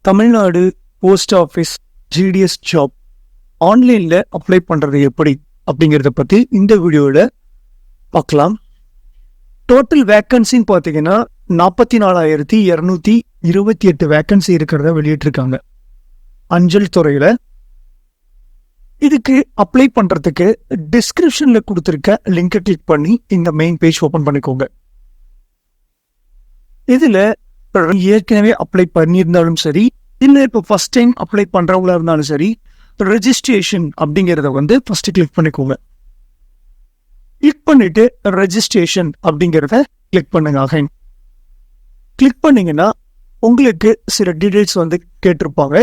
Tamil Nadu post office GDS job ஆன்லைனில் apply பண்ணுறது எப்படி அப்படிங்கிறத பற்றி இந்த வீடியோவில் பார்க்கலாம். டோட்டல் வேக்கன்சின்னு பார்த்தீங்கன்னா 44,228 வேக்கன்சி இருக்கிறத வெளியிட்டிருக்காங்க அஞ்சல் துறையில். இதுக்கு அப்ளை பண்ணுறதுக்கு டிஸ்கிரிப்ஷனில் கொடுத்துருக்க லிங்கை கிளிக் பண்ணி இந்த மெயின் பேஜ் ஓப்பன் பண்ணிக்கோங்க. இதில் ஏற்கனவே அப்ளை பண்ணியிருந்தாலும் சரி, இல்லை இப்போ ஃபர்ஸ்ட் டைம் அப்ளை பண்ணுறவங்களா இருந்தாலும் சரி, ரெஜிஸ்ட்ரேஷன் அப்படிங்கிறத ஃபர்ஸ்ட் கிளிக் பண்ணிக்கோங்க. கிளிக் பண்ணிட்டு ரெஜிஸ்ட்ரேஷன் அப்படிங்கிறத கிளிக் பண்ணுங்க. அகைன் கிளிக் பண்ணீங்கன்னா உங்களுக்கு சில டீடைல்ஸ் கேட்டிருப்பாங்க.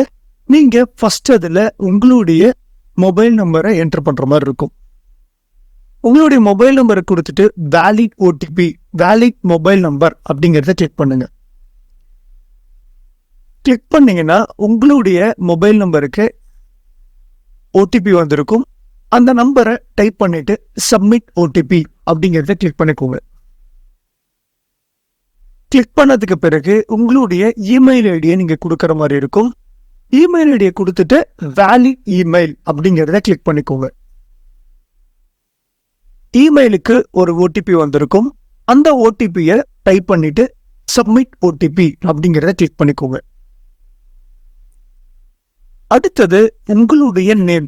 நீங்க ஃபர்ஸ்ட் அதில் உங்களுடைய மொபைல் நம்பரை என்டர் பண்ற மாதிரி இருக்கும். உங்களுடைய மொபைல் நம்பரை கொடுத்துட்டு valid OTP, valid mobile number அப்படிங்கிறத கிளிக் பண்ணுங்க. கிளிக் பண்ணீங்கன்னா உங்களுடைய மொபைல் நம்பருக்கு ஓடிபி வந்திருக்கும். அந்த நம்பரை டைப் பண்ணிட்டு சப்மிட் ஓடிபி அப்படிங்கிறத கிளிக் பண்ணிக்கோங்க. கிளிக் பண்ணதுக்கு பிறகு உங்களுடைய இமெயில் ஐடியை நீங்க கொடுக்கற மாதிரி இருக்கும். இமெயில் ஐடியை கொடுத்துட்டு வேலிட் இமெயில் அப்படிங்கிறத கிளிக் பண்ணிக்கோங்க. இமெயிலுக்கு ஒரு ஓடிபி வந்திருக்கும். அந்த ஓடிபியை டைப் பண்ணிட்டு சப்மிட் ஓடிபி அப்படிங்கிறத கிளிக் பண்ணிக்கோங்க. அடுத்தது உங்களுடைய நேம்.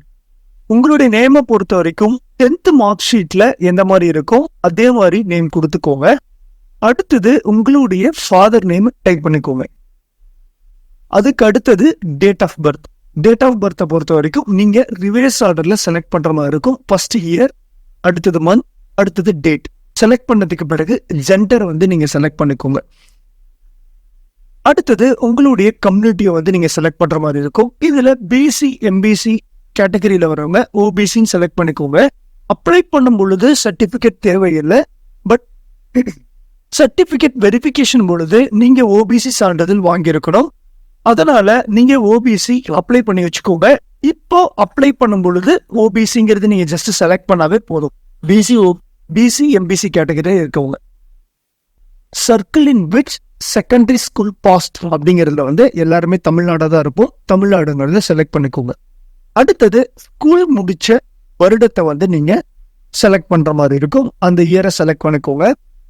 உங்களுடைய நேமை பொறுத்த வரைக்கும் 10th மார்க் ஷீட்ல எந்த மாதிரி இருக்கும் அதே மாதிரி நேம் கொடுத்துக்கோங்க. அடுத்தது உங்களுடைய ஃபாதர் நேம் டைப் பண்ணிக்கோங்க. அதுக்கு அடுத்தது date of birth. Date of பர்த்தை பொறுத்த வரைக்கும் நீங்க ரிவர்ஸ் ஆர்டர்ல செலக்ட் பண்ற மாதிரி இருக்கும். ஃபர்ஸ்ட் இயர், அடுத்தது மந்த், அடுத்தது டேட். செலக்ட் பண்ணதுக்கு பிறகு ஜெண்டரை நீங்க செலக்ட் பண்ணிக்கோங்க. அடுத்தது உங்களுடைய கம்யூனிட்டியை நீங்க செலக்ட் பண்ற மாதிரி இருக்கும். இதுல பிசி எம்பிசி கேட்டகரியில வரவங்க ஓபிசின்னு செலக்ட் பண்ணிக்கோங்க. அப்ளை பண்ணும் பொழுது சர்டிபிகேட் தேவையில்லை. பட் சர்டிபிகேட் வெரிஃபிகேஷன் பொழுது நீங்க ஓபிசி சான்றிதழ் வாங்கியிருக்கணும். அதனால நீங்க ஓபிசி அப்ளை பண்ணி வச்சுக்கோங்க. இப்போ அப்ளை பண்ணும் பொழுது ஓபிசிங்கிறது நீங்க ஜஸ்ட் செலக்ட் பண்ணாவே போதும். பிசி எம்பிசி கேட்டகரி இருக்கவங்க. Circle in which secondary school passed அப்படிங்கிறதுல எல்லாருமே தமிழ்நாடா தான் இருப்போம். தமிழ்நாடுங்கிறத செலக்ட் பண்ணிக்கோங்க. அடுத்தது ஸ்கூல் முடிச்ச வருடத்தை நீங்க செலக்ட் பண்ற மாதிரி இருக்கும். அந்த இயரை செலக்ட் பண்ணிக்கோங்க.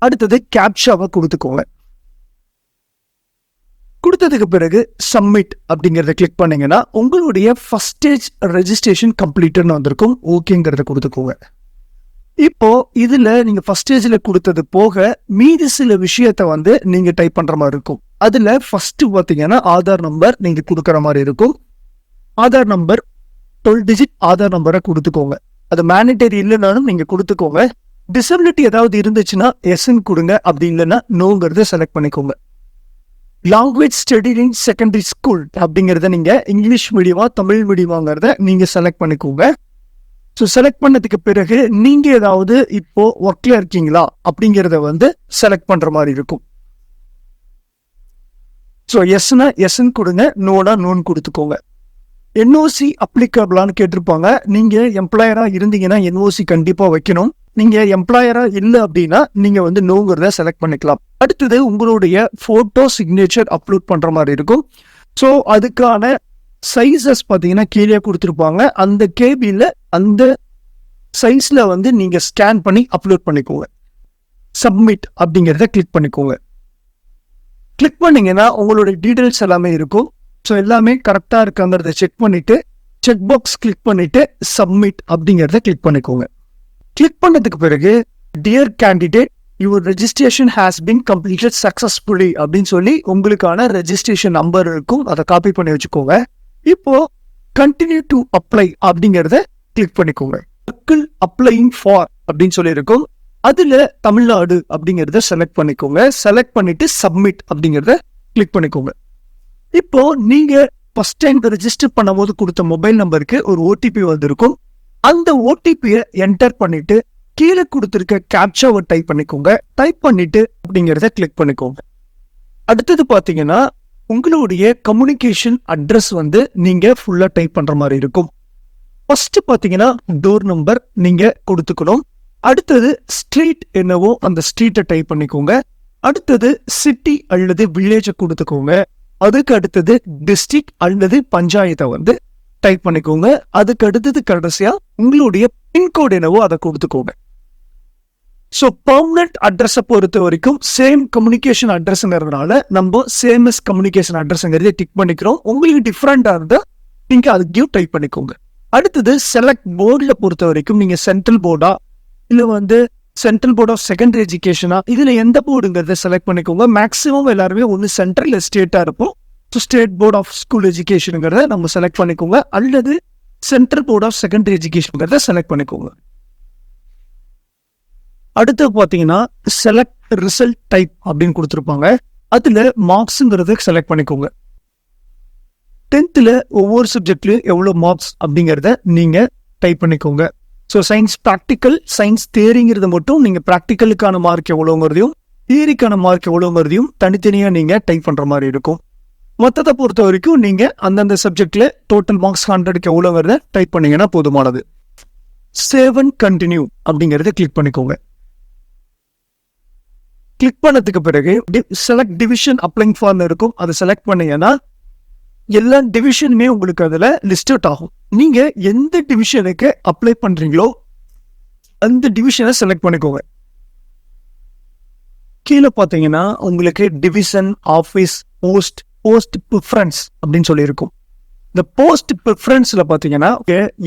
அடுத்தது கேப்ஷாவை கொடுத்துக்கோங்க. கொடுத்ததுக்கு பிறகு சப்மிட் அப்படிங்கறத கிளிக் பண்ணீங்கன்னா உங்களுடைய ஃபர்ஸ்ட் ஸ்டேஜ் ரெஜிஸ்ட்ரேஷன் கம்ப்ளீட்னு வந்திருக்கும். ஓகேங்கிறத கொடுத்துக்கோங்க. இப்போ இதுல நீங்க ஃபர்ஸ்ட் ஸ்டேஜ்ல கொடுத்தது போக மீதி சில விஷயத்த நீங்க டைப் பண்ற மாதிரி இருக்கும். அதுல ஃபர்ஸ்ட் பாத்தீங்கன்னா ஆதார் நம்பர் நீங்க கொடுக்கற மாதிரி இருக்கும். ஆதார் நம்பர் 12 டிஜிட் ஆதார் நம்பரை கொடுத்துக்கோங்க. அது மேண்டேட்டரி இல்லைனாலும் நீங்க கொடுத்துக்கோங்க. டிசபிலிட்டி ஏதாவது இருந்துச்சுன்னா எஸ்ன்னு கொடுங்க. அப்படி இல்லைன்னா நோங்கிறத செலக்ட் பண்ணிக்கோங்க. Language study in secondary school அப்படிங்கிறத நீங்க இங்கிலீஷ் மீடியமா தமிழ் மீடியமாங்கிறத நீங்க செலக்ட் பண்ணிக்கோங்க. ஸோ செலக்ட் பண்ணதுக்கு பிறகு நீங்க ஏதாவது இப்போ ஒர்க்ல இருக்கீங்களா அப்படிங்கிறத செலக்ட் பண்ற மாதிரி இருக்கும். ஸோ எஸ்னா எஸ்ன்னு கொடுங்க, நோனா நோன்னு கொடுத்துக்கோங்க. என்ஓசி அப்ளிகபிளான்னு கேட்டிருப்பாங்க. நீங்க எம்ப்ளாயரா இருந்தீங்கன்னா என்ஓசி கண்டிப்பா வைக்கணும். நீங்க எம்ப்ளாயரா இல்லை அப்படின்னா நீங்க நோங்கிறத செலக்ட் பண்ணிக்கலாம். அடுத்தது உங்களுடைய போட்டோ சிக்னேச்சர் அப்லோட் பண்ற மாதிரி இருக்கும். ஸோ அதுக்கான சைஸஸ் பார்த்தீங்கன்னா கீழே கொடுத்துருப்பாங்க. அந்த கேபியில் அந்த சைஸ்ல நீங்க ஸ்கேன் பண்ணி அப்லோட் பண்ணிக்கோங்க. சப்மிட் அப்படிங்கிறத கிளிக் பண்ணிக்கோங்க. கிளிக் பண்ணீங்கன்னா உங்களுடைய டீடைல்ஸ் எல்லாமே இருக்கும். ஸோ எல்லாமே கரெக்டாக இருக்காங்கிறத செக் பண்ணிட்டு செக் பாக்ஸ் கிளிக் பண்ணிட்டு சப்மிட் அப்படிங்கிறத கிளிக் பண்ணிக்கோங்க. கிளிக் பண்ணதுக்கு பிறகு dear candidate your registration has been completed successfully அப்படின்னு சொல்லி உங்களுக்கான ரெஜிஸ்ட்ரேஷன் நம்பர் இருக்கும். அதை காப்பி பண்ணி வச்சுக்கோங்க. இப்போ கண்டினியூ டு அப்ளை அப்படிங்கிறத கிளிக் பண்ணிக்கோங்க. அப்ளைங் ஃபார் அப்படின்னு சொல்லி இருக்கும். அதுல தமிழ்நாடு அப்படிங்கிறத செலக்ட் பண்ணிக்கோங்க. செலக்ட் பண்ணிட்டு சப்மிட் அப்படிங்கிறத கிளிக் பண்ணிக்கோங்க. இப்போ நீங்க ஃபர்ஸ்ட் டைம் ரெஜிஸ்டர் பண்ணும்போது கொடுத்த மொபைல் நம்பருக்கு ஒரு ஓடிபி வந்திருக்கும். அந்த ஓடிபியை என்டர் பண்ணிட்டு கீழே கொடுத்திருக்க கேப்சாவை டைப் பண்ணிக்கோங்க. டைப் பண்ணிட்டு அப்படிங்கிறத கிளிக் பண்ணிக்கோங்க. அடுத்தது பாத்தீங்கன்னா உங்களுடைய கம்யூனிகேஷன் அட்ரஸ் நீங்க ஃபுல்லா டைப் பண்ற மாதிரி இருக்கும். ஃபர்ஸ்ட் பாத்தீங்கன்னா டோர் நம்பர் நீங்க கொடுத்துக்கணும். அடுத்தது ஸ்ட்ரீட் என்னவோ அந்த ஸ்ட்ரீட்டை டைப் பண்ணிக்கோங்க. அடுத்தது சிட்டி அல்லது வில்லேஜை கொடுத்துக்கோங்க. அதுக்கு அடுத்தது டிஸ்ட்ரிக்ட் அல்லது பஞ்சாயத்தை வந்து டைப் பண்ணிக்கோங்க. அதுக்கு அடுத்தது கடைசியா உங்களுடைய பின்கோடு என்னவோ அதை கொடுத்துக்கோங்க. ஸோ பர்மனன்ட் அட்ரஸை பொறுத்த வரைக்கும் சேம் கம்யூனிகேஷன் அட்ரஸ்ங்கிறதுனால நம்ம சேமஸ் கம்யூனிகேஷன் அட்ரஸ்ங்கிறத டிக் பண்ணிக்கிறோம். உங்களுக்கு டிஃப்ரெண்டா இருந்தால் நீங்க அதுக்கு டைப் பண்ணிக்கோங்க. அடுத்தது செலக்ட் போர்டில் பொறுத்த வரைக்கும் நீங்க சென்ட்ரல் போர்டா இல்லை வந்து சென்ட்ரல் போர்ட் ஆஃப் செகண்டரி எஜுகேஷனா இதுல எந்த போர்டுங்கிறத செலக்ட் பண்ணிக்கோங்க. மேக்ஸிமம் எல்லாருமே ஒன்று சென்ட்ரல் ஸ்டேட்டா இருப்போம். ஸ்டேட் போர்ட் ஆஃப் ஸ்கூல் எஜுகேஷனுங்கிறத நம்ம செலக்ட் பண்ணிக்கோங்க அல்லது சென்ட்ரல் போர்ட் ஆஃப் செகண்டரி எஜுகேஷனுங்கிறத செலக்ட் பண்ணிக்கோங்க. அடுத்து பார்த்தீங்கன்னா செலக்ட் ரிசல்ட் டைப் அப்படின்னு கொடுத்துருப்பாங்க. அதுல மார்க்ஸுங்கிறத செலக்ட் பண்ணிக்கோங்க. 10th ஒவ்வொரு சப்ஜெக்ட்லயும் எவ்வளோ மார்க்ஸ் அப்படிங்கிறத நீங்க டைப் பண்ணிக்கோங்க. ஸோ சயின்ஸ் ப்ராக்டிக்கல், சயின்ஸ் தியரிங்கிறத மட்டும் நீங்க ப்ராக்டிக்கலுக்கான மார்க் எவ்வளோங்கிறதையும் தியரிக்கான மார்க் எவ்வளோங்கிறதையும் தனித்தனியாக நீங்க டைப் பண்ற மாதிரி இருக்கும். மொத்தத்தை பொறுத்த வரைக்கும் நீங்க அந்தந்த சப்ஜெக்ட்ல டோட்டல் மார்க்ஸ் 100க்கு எவ்வளோங்கிறத டைப் பண்ணீங்கன்னா போதுமானது. சேவ் அண்ட் கண்டினியூ அப்படிங்கிறத கிளிக் பண்ணிக்கோங்க. கிளிக் பண்ணதுக்கு பிறகு செலக்ட் டிவிஷன் அப்ளைங் ஃபார்ம் இருக்கும். அதை செலக்ட் பண்ணீங்கன்னா எல்லா டிவிஷனுமே உங்களுக்கு அதுல லிஸ்ட் அவுட் ஆகும். நீங்க எந்த டிவிஷனுக்கு அப்ளை பண்றீங்களோ அந்த டிவிஷனை செலக்ட் பண்ணிக்கோங்க. கீழே பார்த்தீங்கன்னா உங்களுக்கு டிவிஷன், ஆஃபீஸ், போஸ்ட் ப்ரிஃபரன்ஸ் அப்படின்னு சொல்லி இருக்கும். இந்த போஸ்ட் ப்ரிஃபரன்ஸ்ல பார்த்தீங்கன்னா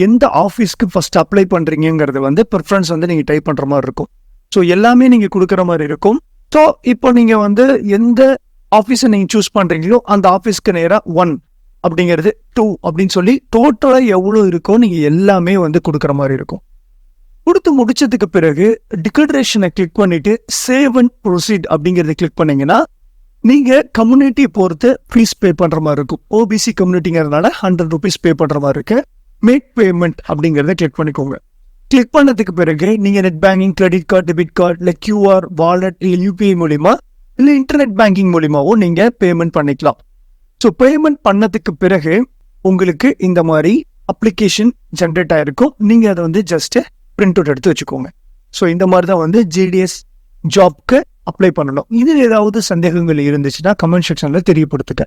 எந்த ஆஃபீஸ்க்கு ஃபர்ஸ்ட் அப்ளை பண்றீங்கிறது வந்து ப்ரிஃபரன்ஸ் வந்து நீங்க டைப் பண்ற மாதிரி இருக்கும். ஸோ எல்லாமே நீங்க கொடுக்குற மாதிரி இருக்கும். ஸோ இப்போ நீங்க வந்து எந்த ஆஃபீஸை நீங்க சூஸ் பண்றீங்களோ அந்த ஆஃபீஸ்க்கு நேராக 1 அப்படிங்கிறது 2 அப்படின்னு சொல்லி டோட்டலா எவ்வளவு இருக்கோ நீங்க எல்லாமே வந்து கொடுக்குற மாதிரி இருக்கும். கொடுத்து முடிச்சதுக்கு பிறகு டிக்ளரேஷனை கிளிக் பண்ணிட்டு சேவ் அண்ட் ப்ரொசீட் அப்படிங்கறத கிளிக் பண்ணீங்கன்னா நீங்க கம்யூனிட்டி பொறுத்து ஃபீஸ் பே பண்ற மாதிரி இருக்கும். ஓபிசி கம்யூனிட்டிங்கிறதுனால 100 rupees பே பண்ற மாதிரி இருக்கு. மேக் பேமெண்ட் அப்படிங்கறத கிளிக் பண்ணிக்கோங்க. கிளிக் பண்ணதுக்கு பிறகு நீங்க net banking, credit card, debit card, இல்லை கியூஆர், வாலெட், இல்லை யூபிஐ மூலியமா இல்லை இன்டர்நெட் பேங்கிங் மூலியமாவும் நீங்க பேமெண்ட் பண்ணிக்கலாம். ஸோ பேமெண்ட் பண்ணதுக்கு பிறகு உங்களுக்கு இந்த மாதிரி அப்ளிகேஷன் ஜென்ரேட் ஆயிருக்கும். நீங்க அதை வந்து ஜஸ்ட் பிரிண்ட் அவுட் எடுத்து வச்சுக்கோங்க. ஸோ இந்த மாதிரி தான் வந்து ஜிடிஎஸ் ஜாப்க்கு அப்ளை பண்ணணும். இது ஏதாவது சந்தேகங்கள் இருந்துச்சுன்னா கமெண்ட் செக்ஷன்ல தெரியப்படுத்துங்க.